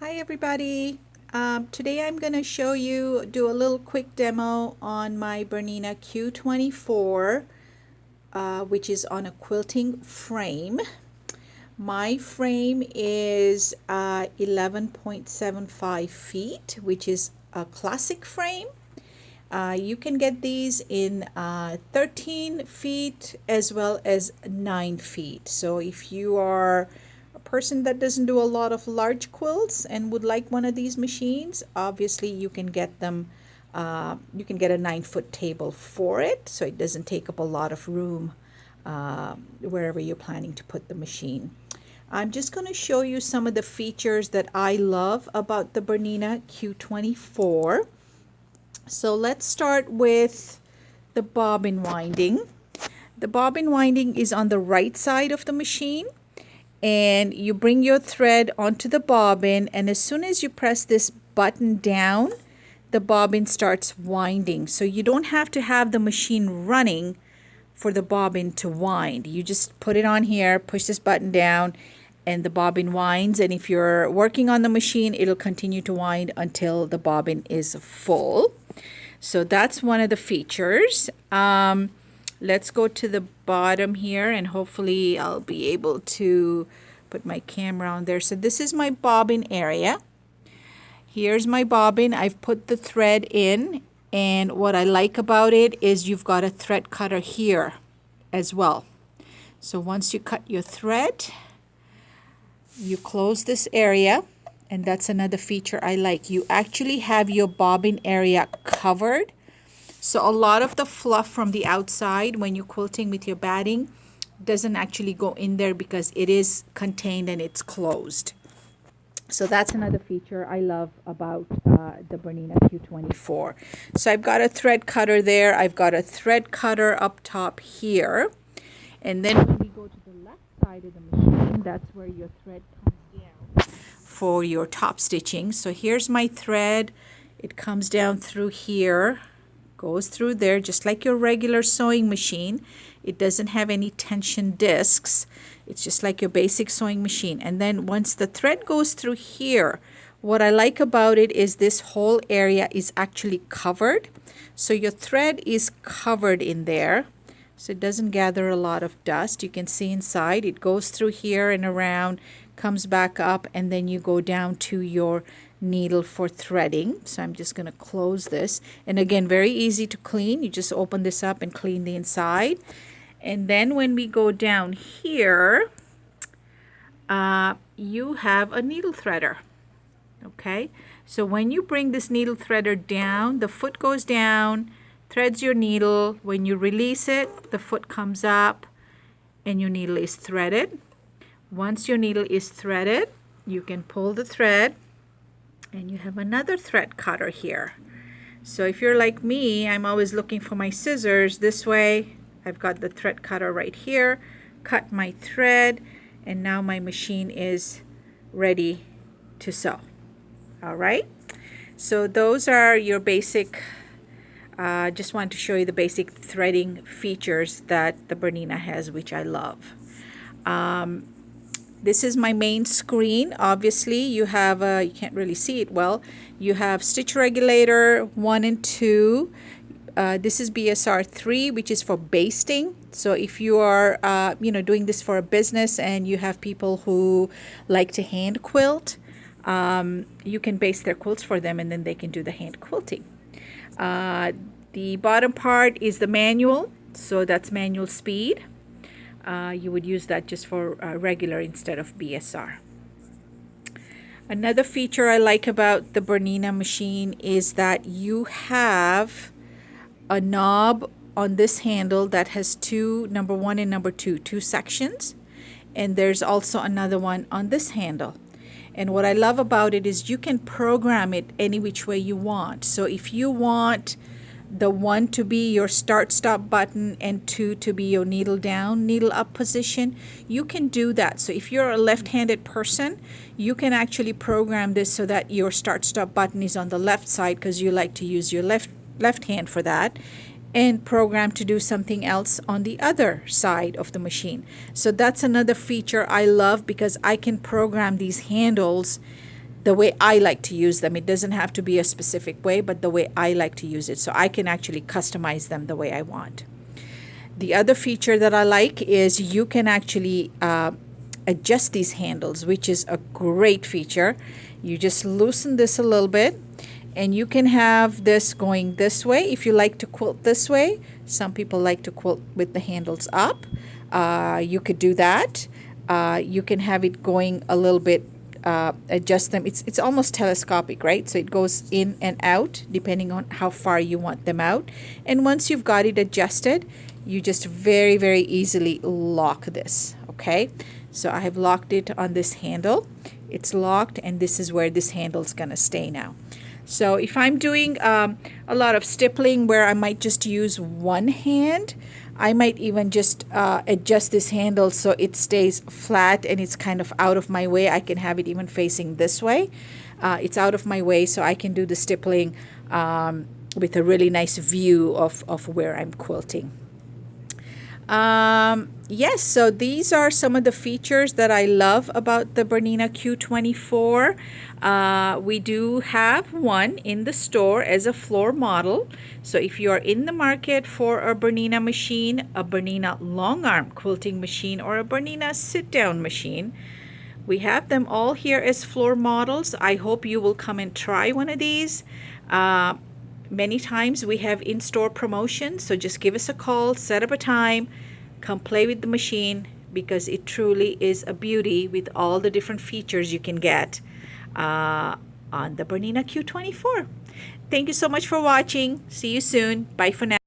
Hi everybody. Today I'm going to do a little quick demo on my Bernina Q24, which is on a quilting frame. My frame is 11.75 feet, which is a classic frame. You can get these in 13 feet as well as 9 feet. So if you are a person that doesn't do a lot of large quilts and would like one of these machines, obviously you can get them. You can get a 9-foot table for it, so it doesn't take up a lot of room wherever you're planning to put the machine. I'm just going to show you some of the features that I love about the Bernina Q24. So let's start with the bobbin winding. The bobbin winding is on the right side of the machine, and you bring your thread onto the bobbin, and as soon as you press this button down, the bobbin starts winding. So you don't have to have the machine running for the bobbin to wind. You just put it on here, push this button down, and the bobbin winds. And if you're working on the machine, it'll continue to wind until the bobbin is full. So that's one of the features. Let's go to the bottom here, and hopefully I'll be able to put my camera on there. So this is my bobbin area. Here's my bobbin. I've put the thread in, and what I like about it is you've got a thread cutter here as well. So once you cut your thread, you close this area, and that's another feature I like. You actually have your bobbin area covered. So a lot of the fluff from the outside when you're quilting with your batting doesn't actually go in there because it is contained and it's closed. So that's another feature I love about the Bernina Q24. So I've got a thread cutter there. I've got a thread cutter up top here. And then when we go to the left side of the machine, that's where your thread comes down for your top stitching. So here's my thread. It comes down through here, goes through there just like your regular sewing machine. It doesn't have any tension discs. It's just like your basic sewing machine. And then once the thread goes through here, what I like about it is this whole area is actually covered. So your thread is covered in there, so it doesn't gather a lot of dust. You can see inside. It goes through here and around, comes back up, and then you go down to your needle for threading. So I'm just going to close this, and again, very easy to clean. You just open this up and clean the inside. And then when we go down here, you have a needle threader. Okay, so when you bring this needle threader down, the foot goes down, threads your needle. When you release it, the foot comes up and your needle is threaded. Once your needle is threaded, you can pull the thread, and you have another thread cutter here. So if you're like me, I'm always looking for my scissors. This way I've got the thread cutter right here, cut my thread, and now my machine is ready to sew. All right, so those are your basic, just wanted to show you the basic threading features that the Bernina has, which I love. This is my main screen. Obviously you have you can't really see it well. You have stitch regulator 1 and 2. This is BSR 3, which is for basting. So if you are doing this for a business and you have people who like to hand quilt, you can baste their quilts for them, and then they can do the hand quilting. The bottom part is the manual, so that's manual speed. You would use that just for regular instead of BSR. Another feature I like about the Bernina machine is that you have a knob on this handle that has two, number 1 and number 2, two sections, and there's also another one on this handle. And what I love about it is you can program it any which way you want. So if you want the 1 to be your start stop button and 2 to be your needle down, needle up position, you can do that. So if you're a left-handed person, you can actually program this so that your start stop button is on the left side because you like to use your left hand for that, and program to do something else on the other side of the machine. So that's another feature I love, because I can program these handles the way I like to use them. It doesn't have to be a specific way, but the way I like to use it. So I can actually customize them the way I want. The other feature that I like is you can actually adjust these handles, which is a great feature. You just loosen this a little bit, and you can have this going this way if you like to quilt this way. Some people like to quilt with the handles up. You could do that. You can have it going a little bit, adjust them. It's almost telescopic, right? So it goes in and out depending on how far you want them out. And once you've got it adjusted, you just very, very easily lock this, okay? So I have locked it on this handle. It's locked, and this is where this handle is gonna stay now. So if I'm doing a lot of stippling where I might just use one hand, I might even just adjust this handle so it stays flat and it's kind of out of my way. I can have it even facing this way. It's out of my way, so I can do the stippling with a really nice view of where I'm quilting. Yes, so these are some of the features that I love about the Bernina Q24. We do have one in the store as a floor model. So if you are in the market for a Bernina machine, a Bernina longarm quilting machine, or a Bernina sit-down machine, we have them all here as floor models. I hope you will come and try one of these. Many times we have in-store promotions, so just give us a call, set up a time, come play with the machine, because it truly is a beauty with all the different features you can get on the Bernina Q24. Thank you so much for watching. See you soon. Bye for now.